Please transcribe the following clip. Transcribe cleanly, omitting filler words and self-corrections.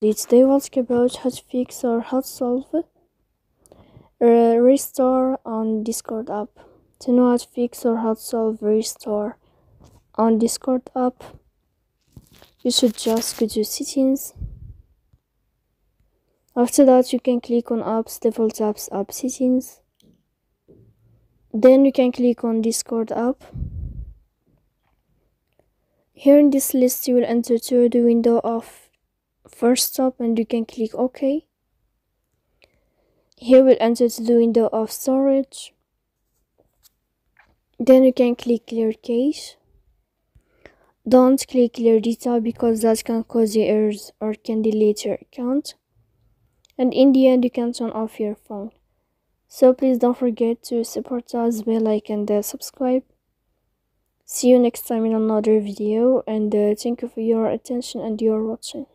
Today we'll talk about how to fix or how to solve a restore on Discord app. To know how to fix or how to solve restore on Discord app, you should just go to settings. After that, you can click on apps, default apps, app settings. Then you can click on Discord app. Here in this list, you will enter to the window of first stop and you can click OK. Here we'll enter to the window of storage. Then you can click clear cache. Don't click clear data because that can cause you errors or can delete your account. And in the end, you can turn off your phone. So please don't forget to support us, bell like and subscribe. See you next time in another video, and thank you for your attention and your watching.